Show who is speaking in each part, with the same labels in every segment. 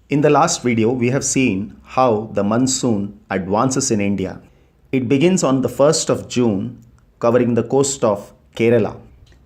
Speaker 1: In the last video, we have seen how the monsoon advances in India. It begins on the 1st of June, covering the coast of Kerala,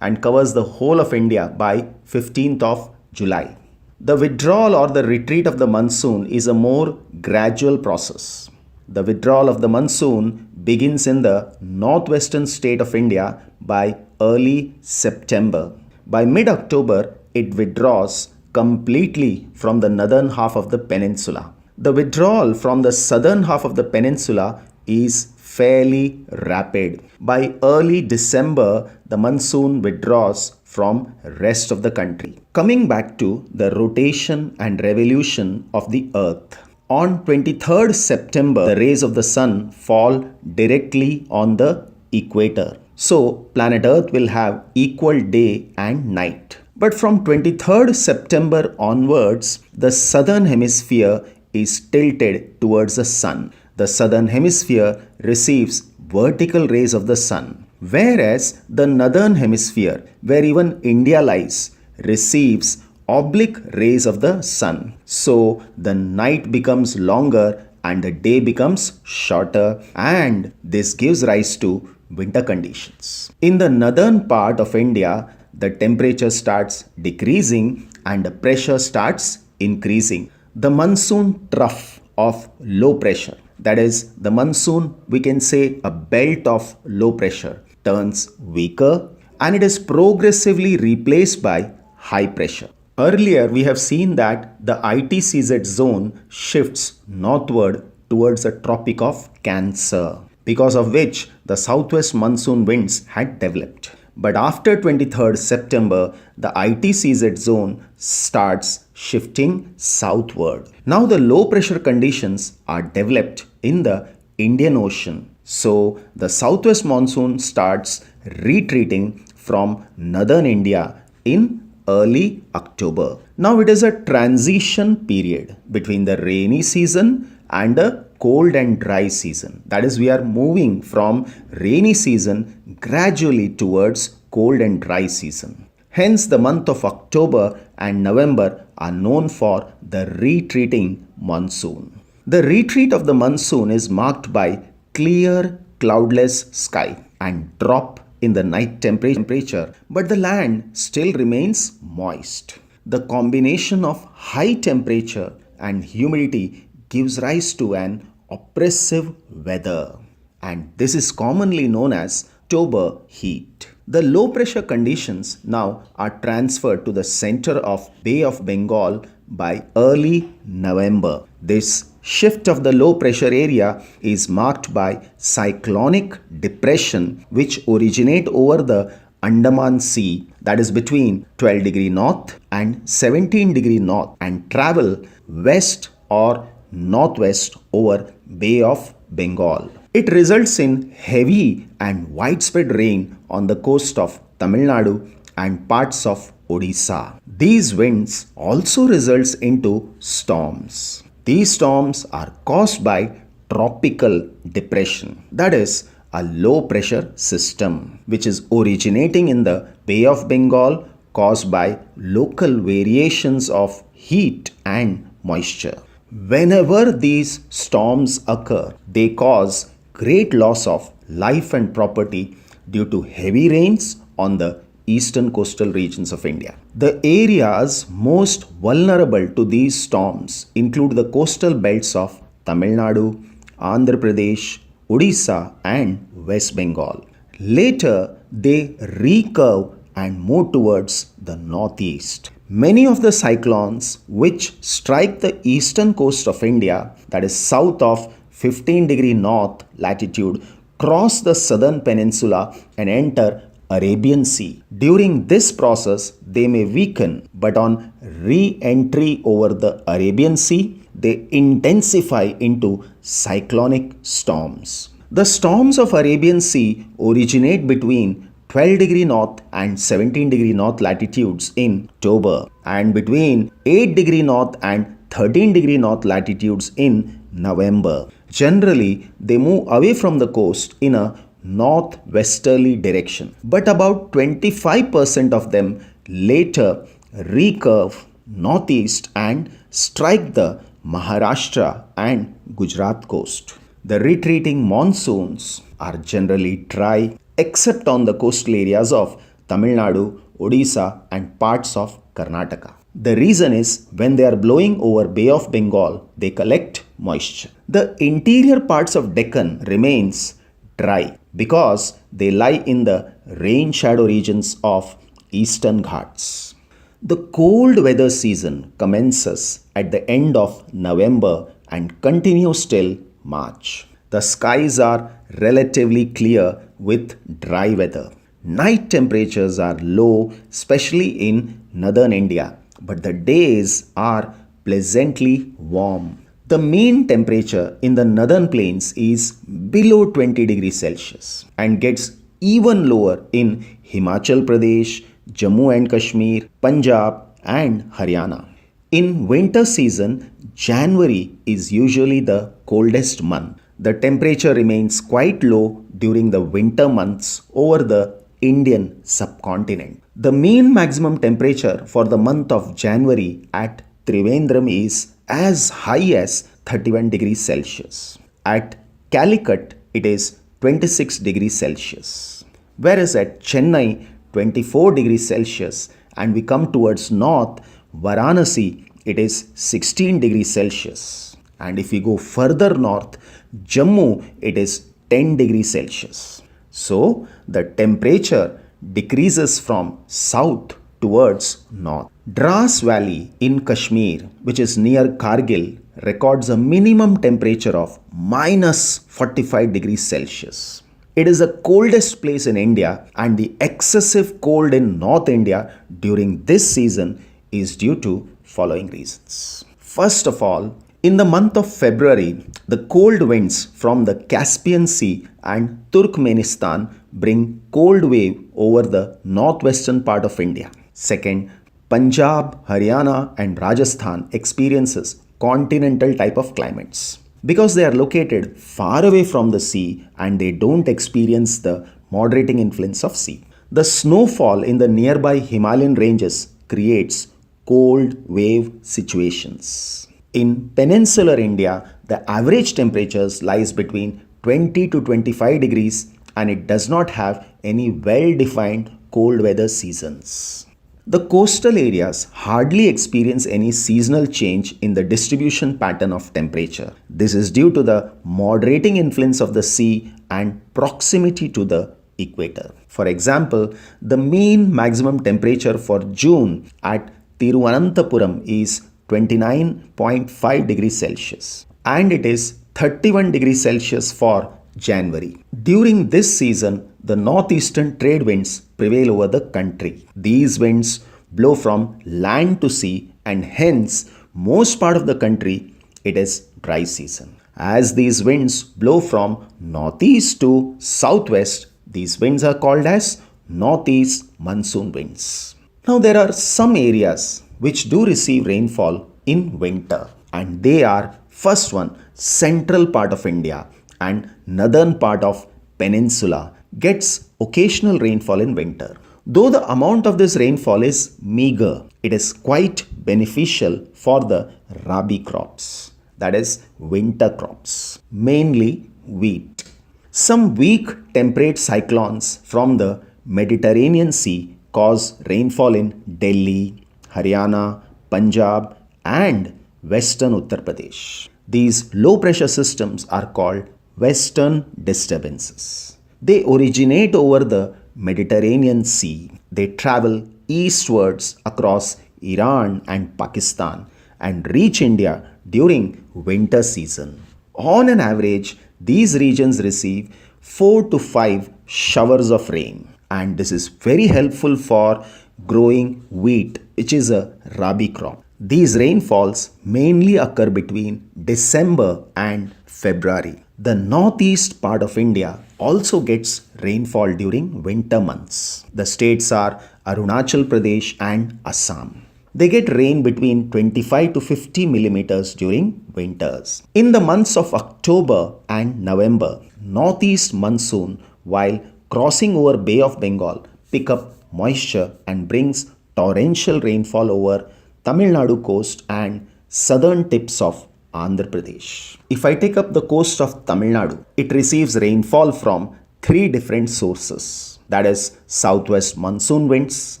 Speaker 1: and covers the whole of India by 15th of July. The withdrawal or the retreat of the monsoon is a more gradual process. The withdrawal of the monsoon begins in the northwestern state of India by early September. By mid-October, it withdraws completely from the northern half of the peninsula. The withdrawal from the southern half of the peninsula is fairly rapid. By early December, the monsoon withdraws from rest of the country. Coming back to the rotation and revolution of the earth. On 23rd September, the rays of the sun fall directly on the equator. So, planet Earth will have equal day and night. But from 23rd September onwards, the southern hemisphere is tilted towards the sun. The southern hemisphere receives vertical rays of the sun, whereas the northern hemisphere, where even India lies, receives oblique rays of the sun. So the night becomes longer and the day becomes shorter, and this gives rise to winter conditions. In the northern part of India, the temperature starts decreasing and the pressure starts increasing. The monsoon trough of low pressure, that is, the monsoon, we can say a belt of low pressure, turns weaker and it is progressively replaced by high pressure. Earlier, we have seen that the ITCZ zone shifts northward towards the Tropic of Cancer, because of which the southwest monsoon winds had developed. But after 23rd September, the ITCZ zone starts shifting southward. Now the low pressure conditions are developed in the Indian Ocean. So the southwest monsoon starts retreating from northern India in early October. Now it is a transition period between the rainy season and the cold and dry season. That is, we are moving from rainy season gradually towards cold and dry season. Hence, the month of October and November are known for the retreating monsoon. The retreat of the monsoon is marked by clear, cloudless sky and drop in the night temperature, but the land still remains moist. The combination of high temperature and humidity gives rise to an oppressive weather, and this is commonly known as October heat. The low pressure conditions now are transferred to the center of Bay of Bengal by early November. This shift of the low pressure area is marked by cyclonic depression which originate over the Andaman Sea, that is between 12 degree north and 17 degree north, and travel west or northwest over Bay of Bengal. It results in heavy and widespread rain on the coast of Tamil Nadu and parts of Odisha. These winds also results into storms. These storms are caused by tropical depression, that is, a low pressure system which is originating in the Bay of Bengal, caused by local variations of heat and moisture. Whenever these storms occur, they cause great loss of life and property due to heavy rains on the eastern coastal regions of India. The areas most vulnerable to these storms include the coastal belts of Tamil Nadu, Andhra Pradesh, Odisha and West Bengal. Later, they recurve and move towards the northeast. Many of the cyclones which strike the eastern coast of India, that is south of 15 degree north latitude, cross the southern peninsula and enter Arabian Sea. During this process, they may weaken, but on re-entry over the Arabian Sea, they intensify into cyclonic storms. The storms of Arabian Sea originate between 12 degree north and 17 degree north latitudes in October, and between 8 degree north and 13 degree north latitudes in November. Generally, they move away from the coast in a northwesterly direction, but about 25% of them later recurve northeast and strike the Maharashtra and Gujarat coast. The retreating monsoons are generally dry except on the coastal areas of Tamil Nadu, Odisha and parts of Karnataka. The reason is when they are blowing over Bay of Bengal, they collect moisture. The interior parts of Deccan remains dry because they lie in the rain shadow regions of Eastern Ghats. The cold weather season commences at the end of November and continues till March. The skies are relatively clear with dry weather. Night temperatures are low, especially in northern India, but the days are pleasantly warm. The mean temperature in the northern plains is below 20 degrees Celsius and gets even lower in Himachal Pradesh, Jammu and Kashmir, Punjab, and Haryana. In winter season, January is usually the coldest month. The temperature remains quite low during the winter months over the Indian subcontinent. The mean maximum temperature for the month of January at Trivandrum is as high as 31 degrees Celsius. At Calicut, it is 26 degrees Celsius. Whereas at Chennai, 24 degrees Celsius, and we come towards north, Varanasi, it is 16 degrees Celsius. And if we go further north, Jammu, it is 10 degrees Celsius. So, the temperature decreases from south towards north. Dras Valley in Kashmir, which is near Kargil, records a minimum temperature of minus 45 degrees Celsius. It is the coldest place in India, and the excessive cold in North India during this season is due to following reasons. First of all, in the month of February, the cold winds from the Caspian Sea and Turkmenistan bring cold wave over the northwestern part of India. Second, Punjab, Haryana and Rajasthan experiences continental type of climates. Because they are located far away from the sea and they don't experience the moderating influence of sea. The snowfall in the nearby Himalayan ranges creates cold wave situations. In peninsular India, the average temperatures lies between 20 to 25 degrees and it does not have any well-defined cold weather seasons. The coastal areas hardly experience any seasonal change in the distribution pattern of temperature. This is due to the moderating influence of the sea and proximity to the equator. For example, the mean maximum temperature for June at Tiruvananthapuram is 29.5 degrees Celsius and it is 31 degrees Celsius for January. During this season, the northeastern trade winds prevail over the country. These winds blow from land to sea and hence most part of the country it is dry season. As these winds blow from northeast to southwest, these winds are called as northeast monsoon winds. Now there are some areas which do receive rainfall in winter and they are first one central part of India and northern part of peninsula gets occasional rainfall in winter. Though the amount of this rainfall is meager, it is quite beneficial for the rabi crops, that is winter crops, mainly wheat. Some weak temperate cyclones from the Mediterranean Sea cause rainfall in Delhi, Haryana, Punjab and western Uttar Pradesh. These low pressure systems are called western disturbances. They originate over the Mediterranean Sea. They travel eastwards across Iran and Pakistan and reach India during winter season. On an average, these regions receive 4 to 5 showers of rain, and this is very helpful for growing wheat, which is a rabi crop. These rainfalls mainly occur between December and February. The northeast part of India also gets rainfall during winter months. The states are Arunachal Pradesh and Assam. They get rain between 25 to 50 millimeters during winters. In the months of October and November, northeast monsoon, while crossing over Bay of Bengal, pick up moisture and brings torrential rainfall over Tamil Nadu coast and southern tips of Andhra Pradesh. If I take up the coast of Tamil Nadu, it receives rainfall from three different sources. That is southwest monsoon winds,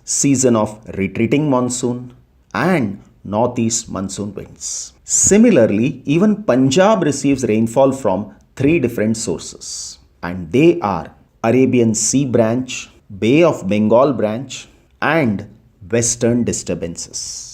Speaker 1: season of retreating monsoon, and northeast monsoon winds. Similarly, even Punjab receives rainfall from three different sources, and they are Arabian Sea branch, Bay of Bengal branch, and western disturbances.